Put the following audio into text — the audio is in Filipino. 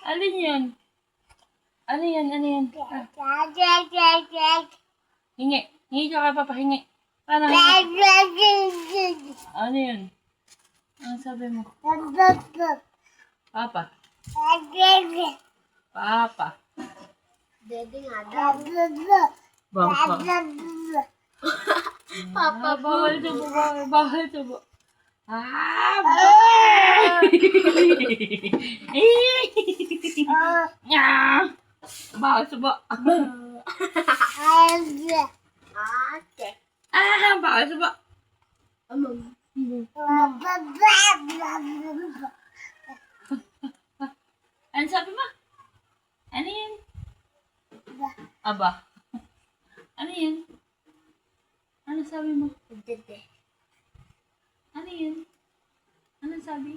Alin yun? Ano yan? Ano yan? Ah, hingi. Hingi ka kay Papa, hingi. Paano hingi? Ano yun? Ano sabi mo? Papa. Papa. Dede nga daw. Papa. Papa, Bawal tubo, bawal tubo. Ah! Ah! Bawal tubo. Ate. Ah! Bawal tubo. Amam. Ano sabi mo? Ano yun? Aba. Ano yun? Ano sabi mo? Dede. Ano yun? Ano sabi?